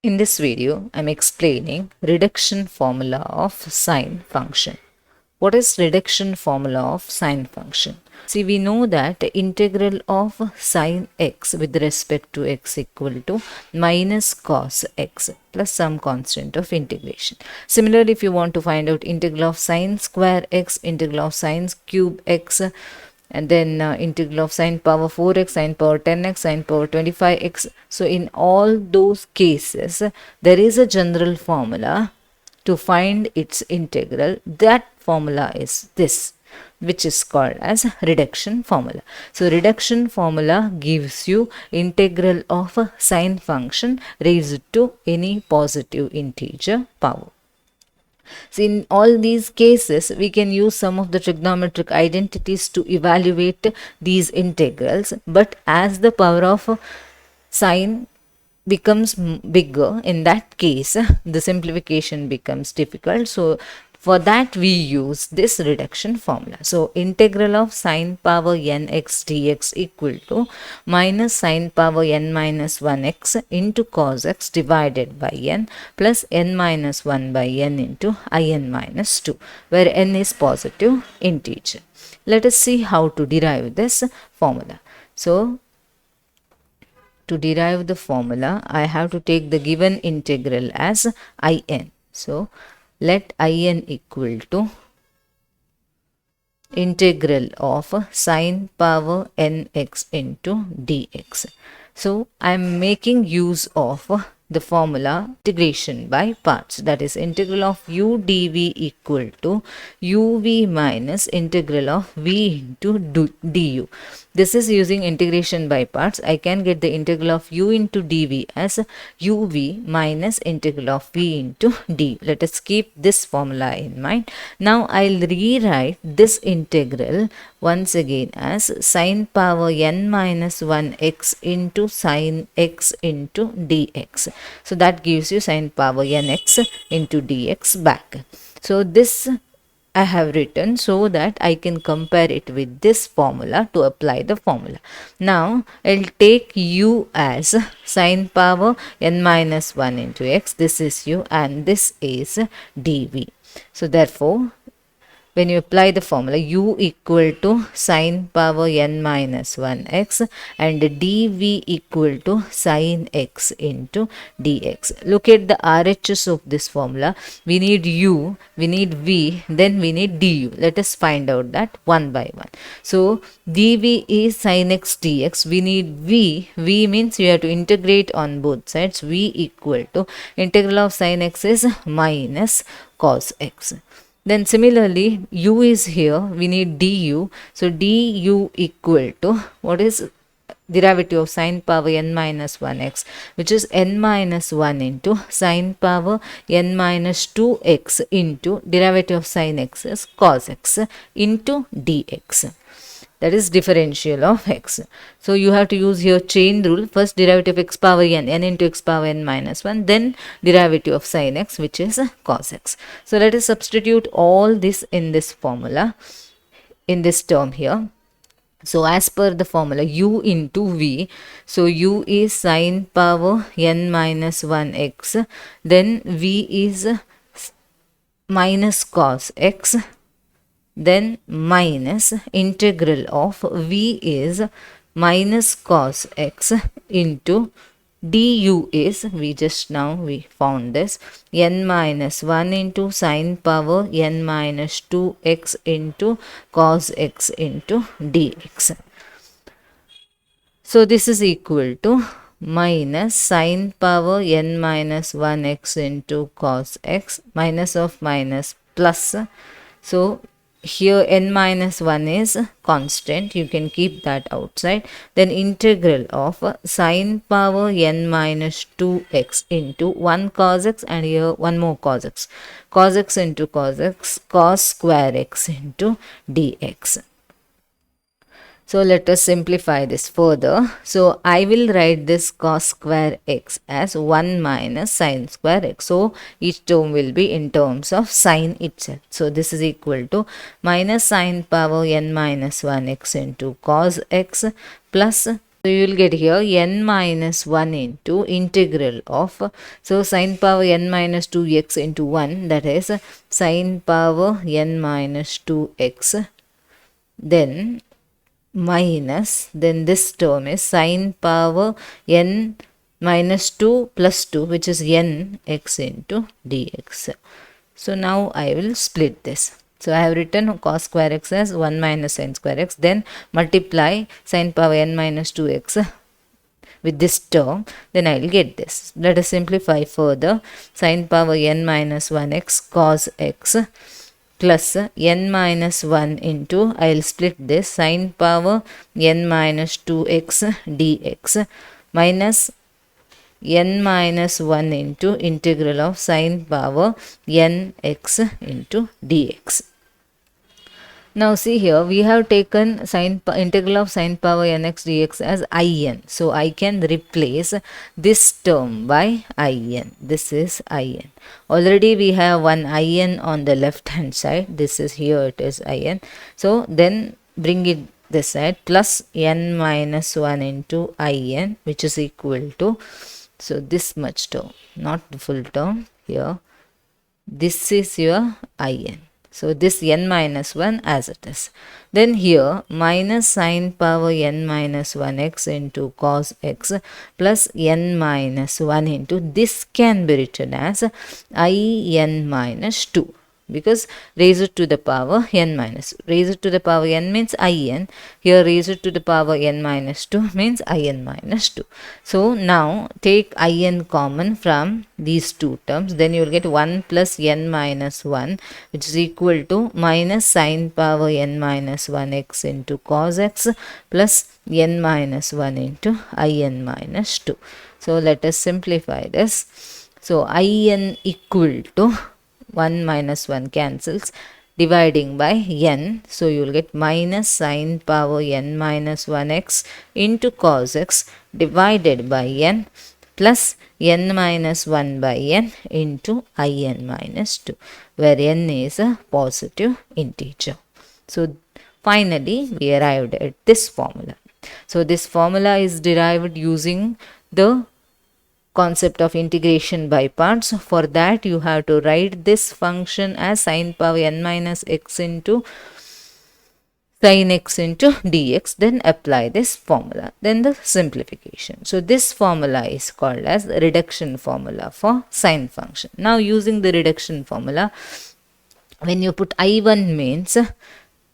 In this video, I'm explaining reduction formula of sine function. What is reduction formula of sine function? See, we know that the integral of sine x with respect to x equal to minus cos x plus some constant of integration. Similarly, if you want to find out integral of sine square x, integral of sine cube x, and then integral of sine power 4x, sine power 10x, sine power 25x. So in all those cases, there is a general formula to find its integral. That formula is this, which is called as reduction formula. So reduction formula gives you integral of a sine function raised to any positive integer power. So in all these cases, we can use some of the trigonometric identities to evaluate these integrals. But as the power of sine becomes bigger, in that case, the simplification becomes difficult. So for that, we use this reduction formula. So integral of sine power nx dx equal to minus sine power n minus 1x into cos x divided by n plus n minus 1 by n into in minus 2, where n is positive integer. Let us see how to derive this formula. So to derive the formula, I have to take the given integral as in. So let in equal to integral of sine power nx into dx. So I am making use of the formula integration by parts, that is integral of u dv equal to uv minus integral of v into du. This is using integration by parts. I can get the integral of u into dv as uv minus integral of v into du. Let us keep this formula in mind. Now I'll rewrite this integral once again as sine power n minus 1x into sine x into dx. So that gives you sine power nx into dx back. So this I have written so that I can compare it with this formula to apply the formula. Now I'll take u as sine power n minus 1 into x. This is u and this is dv. So therefore, when you apply the formula, u equal to sine power n minus 1x and dv equal to sine x into dx. Look at the RHS of this formula. We need u, we need v, then we need du. Let us find out that one by one. So dv is sine x dx. We need v. V means you have to integrate on both sides. V equal to integral of sine x is minus cos x. Then similarly, u is here, we need du. So du equal to, what is derivative of sine power n minus 1x, which is n minus 1 into sine power n minus 2x into derivative of sine x is cos x into dx. That is differential of x. So you have to use here chain rule. First derivative of x power n into x power n minus 1, then derivative of sin x, which is cos x. So let us substitute all this in this formula, in this term here. So as per the formula, u into v, so u is sine power n minus 1x, then v is minus cos x, then minus integral of v is minus cos x into du is, we found this, n minus 1 into sine power n minus 2x into cos x into dx. So this is equal to minus sine power n minus 1x into cos x, minus of minus plus. So here n minus 1 is constant, you can keep that outside. Then integral of sine power n minus 2x into 1 cos x, and here one more cos x. Cos x into cos x, cos square x into dx. So let us simplify this further. So I will write this cos square x as 1 minus sine square x. So each term will be in terms of sine itself. So this is equal to minus sine power n minus 1 x into cos x plus So you will get here n minus 1 into integral of, so sine power n minus 2x into 1, that is sine power n minus 2x, then minus, then this term is sine power n minus 2 plus 2, which is n x into dx. So now I will split this. So I have written cos square x as 1 minus sine square x, then multiply sine power n minus 2x with this term, then I will get this. Let us simplify further. Sine power n minus 1x cos x plus n minus 1 into, I will split this, sine power n minus 2x dx minus n minus 1 into integral of sine power n x into dx. Now see here, we have taken integral of sine power nx dx as in. So I can replace this term by in. This is in. Already we have one in on the left hand side. This is here, it is in. So then bring it this side, plus n minus 1 into in, which is equal to, so this much term, not the full term here. This is your in. So this n minus 1 as it is. Then here minus sine power n minus 1x into cos x plus n minus 1 into, this can be written as in minus 2, because raise it to the power n minus, raise it to the power n means in, here raise it to the power n minus 2 means in minus 2. So now take in common from these two terms, then you will get 1 plus n minus 1, which is equal to minus sine power n minus 1x into cos x plus n minus 1 into in minus 2. So let us simplify this. So in equal to 1 minus 1 cancels, dividing by n. So you will get minus sine power n minus 1x into cos x divided by n plus n minus 1 by n into in minus 2, where n is a positive integer. So finally we arrived at this formula. So this formula is derived using the concept of integration by parts. For that you have to write this function as sine power n minus x into sin x into dx, then apply this formula, then the simplification. So this formula is called as the reduction formula for sine function. Now using the reduction formula, when you put I1 means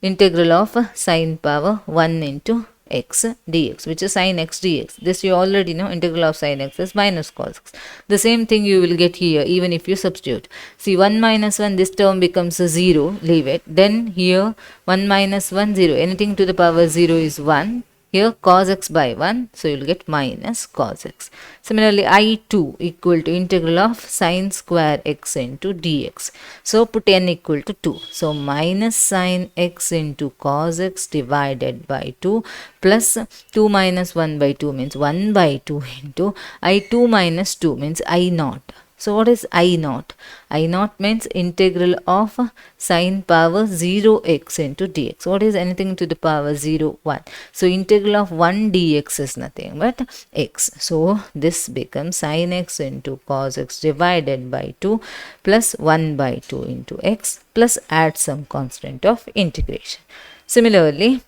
integral of sine power 1 into x dx, which is sin x dx. This you already know, integral of sin x is minus cos x. The same thing you will get here even if you substitute. See, 1 minus 1, this term becomes a 0, leave it. Then here 1 minus 1, 0, anything to the power 0 is 1. Here cos x by 1, so you will get minus cos x. Similarly, I2 equal to integral of sine square x into dx. So put n equal to 2. So minus sine x into cos x divided by 2 plus 2 minus 1 by 2 means 1 by 2 into I2 minus 2 means I naught. So what is I naught? I naught means integral of sine power 0x into dx. What is anything to the power 0? 1. So integral of 1 dx is nothing but x. So this becomes sine x into cos x divided by 2 plus 1 by 2 into x plus add some constant of integration. Similarly,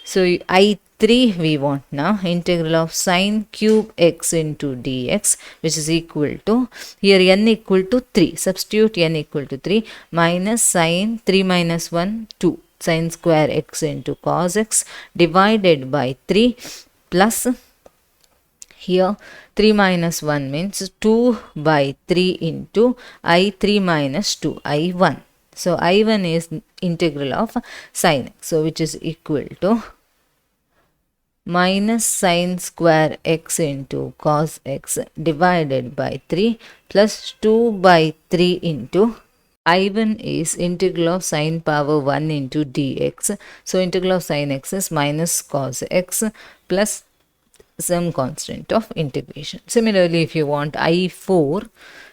so I3 we want now, integral of sine cube x into dx, which is equal to, here n equal to 3, substitute n equal to 3, minus sine 3 minus 1, 2, sine square x into cos x divided by 3 plus, here 3 minus 1 means 2 by 3 into I3 minus 2, I1. So I1 is integral of sine x, so which is equal to minus sine square x into cos x divided by 3 plus 2 by 3 into I1 is integral of sine power 1 into dx. So integral of sine x is minus cos x plus some constant of integration. Similarly, if you want I4,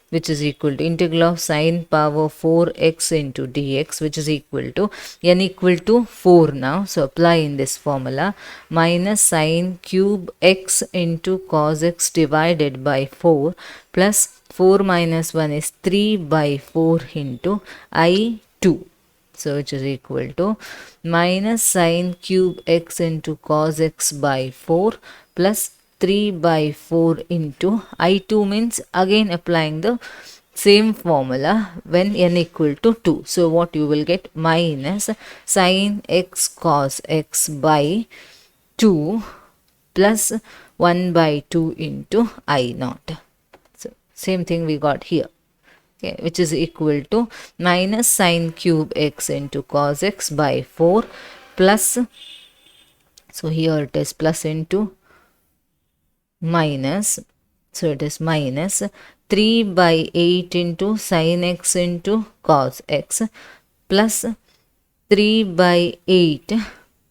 which is equal to integral of sine power 4x into dx, which is equal to n equal to 4 now. So apply in this formula, minus sine cube x into cos x divided by 4 plus 4 minus 1 is 3 by 4 into I2. So which is equal to minus sine cube x into cos x by 4 plus 3 by 4 into I2, means again applying the same formula when n equal to 2. So what you will get, minus sine x cos x by 2 plus 1 by 2 into I naught. So same thing we got here. Okay, which is equal to minus sine cube x into cos x by 4 plus, so here it is plus into minus, so it is minus 3 by 8 into sine x into cos x plus 3 by 8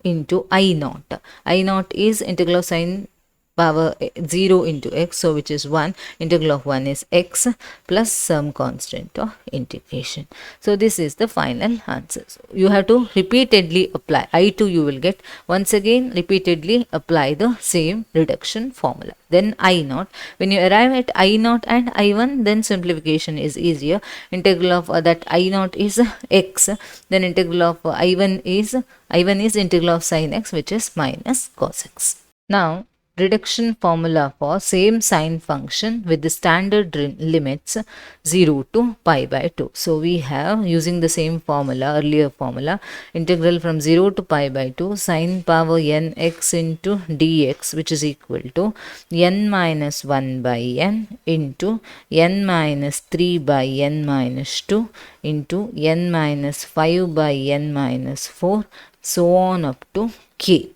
into I naught. I naught is integral of sine power 0 into x, so which is 1. Integral of 1 is x plus some constant of integration. So this is the final answer. So you have to repeatedly apply. I2 you will get, once again repeatedly apply the same reduction formula. Then I naught. When you arrive at I naught and I1, then simplification is easier. Integral of that I naught is x. Then integral of I1 is integral of sine x, which is minus cos x. Now reduction formula for same sine function with the standard limits 0 to pi by 2. So we have, using the same formula, earlier formula, integral from 0 to pi by 2 sine power n x into dx, which is equal to n minus 1 by n into n minus 3 by n minus 2 into n minus 5 by n minus 4, so on up to k.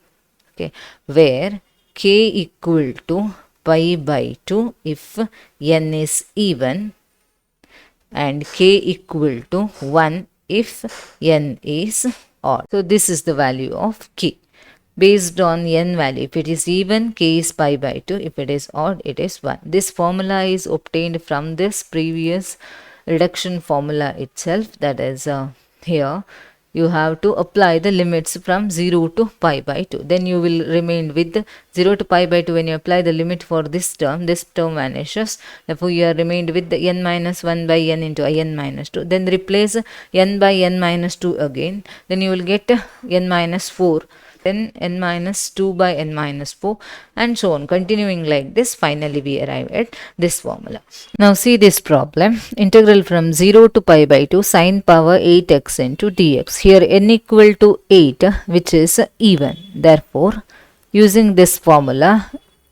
Okay, where k equal to pi by 2 if n is even and k equal to 1 if n is odd. So this is the value of k. Based on n value, if it is even, k is pi by 2, if it is odd, it is 1. This formula is obtained from this previous reduction formula itself, that is here. You have to apply the limits from 0 to pi by 2. Then you will remain with 0 to pi by 2. When you apply the limit for this term vanishes. Therefore, you are remained with the n minus 1 by n into n minus 2. Then replace n by n minus 2 again. Then you will get n minus 4. Then n minus 2 by n minus 4, and so on. Continuing like this, finally we arrive at this formula. Now see this problem. Integral from 0 to pi by 2 sine power 8x into dx. Here n equal to 8, which is even. Therefore, using this formula,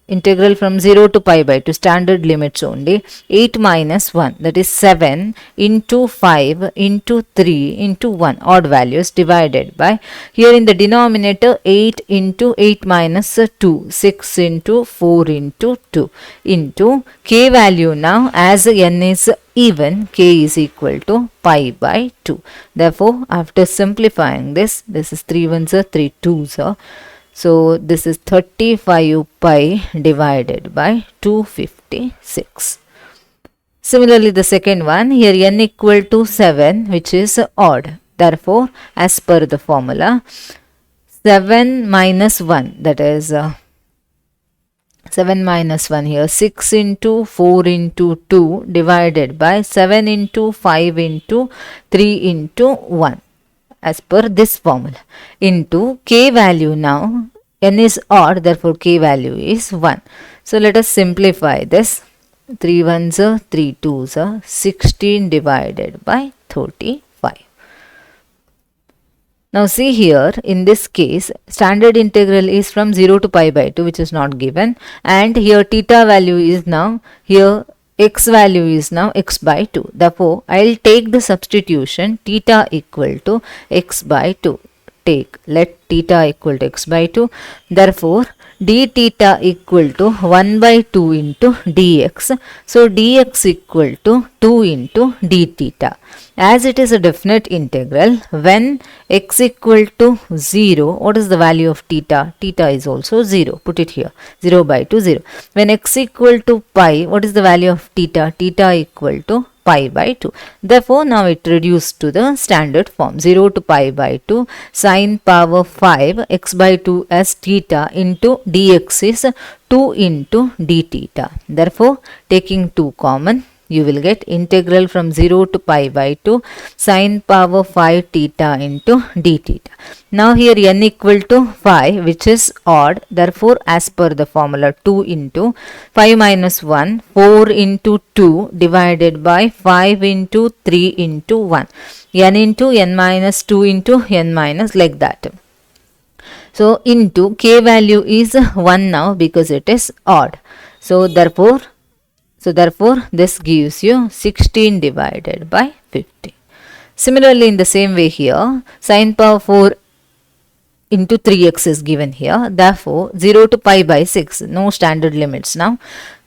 integral from 0 to pi by 2, standard limits only, 8 minus 1, that is 7 into 5 into 3 into 1, odd values, divided by, here in the denominator, 8 into 8 minus 2, 6 into 4 into 2, into k value now, as n is even, k is equal to pi by 2. Therefore, after simplifying this is 3 ones are 3 twos are. So this is 35 pi divided by 256. Similarly, the second one, here n equal to 7, which is odd. Therefore, as per the formula, 7 minus 1, that is 7 minus 1 here, 6 into 4 into 2 divided by 7 into 5 into 3 into 1. As per this formula, into k value now, n is odd, therefore k value is 1. So let us simplify this. 3 ones are 3 twos are 16 divided by 35. Now see here, in this case, standard integral is from 0 to pi by 2, which is not given, and here theta value is now, here x value is now x by 2. Therefore, I will take the substitution theta equal to x by 2. take, let theta equal to x by 2. Therefore, d theta equal to 1 by 2 into dx. So, dx equal to 2 into d theta. As it is a definite integral, when x equal to 0, what is the value of theta? Theta is also 0. Put it here. 0 by 2, 0. When x equal to pi, what is the value of theta? Theta equal to pi by 2. Therefore, now it reduced to the standard form. 0 to pi by 2 sine power 5 x by 2 as theta into dx is 2 into d theta. Therefore, taking 2 common, you will get integral from 0 to pi by 2 sine power 5 theta into d theta. Now here n equal to 5, which is odd. Therefore, as per the formula, 2 into 5 minus 1, 4 into 2 divided by 5 into 3 into 1. N into n minus 2 into n minus, like that. So, into k value is 1 now because it is odd. So, therefore, this gives you 16 divided by 50. Similarly, in the same way here, sine power 4 into 3x is given here. Therefore, 0 to pi by 6, no standard limits now.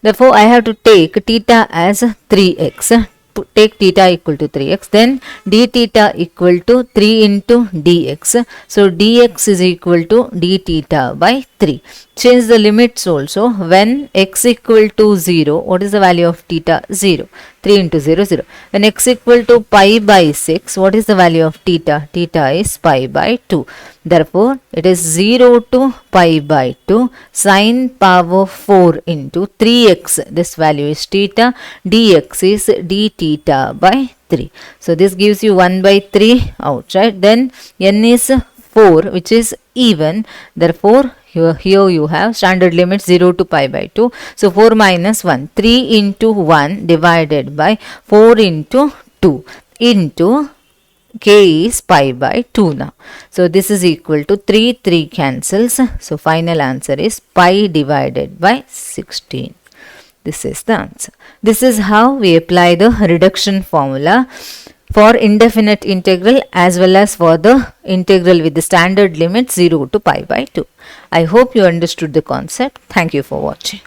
Therefore, I have to take theta as 3x. Take theta equal to 3x. Then d theta equal to 3 into dx. So, dx is equal to d theta by 3. Change the limits also. When x equal to 0, what is the value of theta? 0. 3 into 0, 0. When x equal to pi by 6, what is the value of theta? Theta is pi by 2. Therefore, it is 0 to pi by 2 sine power 4 into 3x. This value is theta. Dx is d theta by 3. So, this gives you 1 by 3 outside. Then n is 4, which is even. Therefore, here you have standard limit 0 to pi by 2. So, 4 minus 1, 3 into 1 divided by 4 into 2 into k is pi by 2 now. So, this is equal to 3 cancels. So, final answer is pi divided by 16. This is the answer. This is how we apply the reduction formula for indefinite integral as well as for the integral with the standard limit 0 to pi by 2. I hope you understood the concept. Thank you for watching.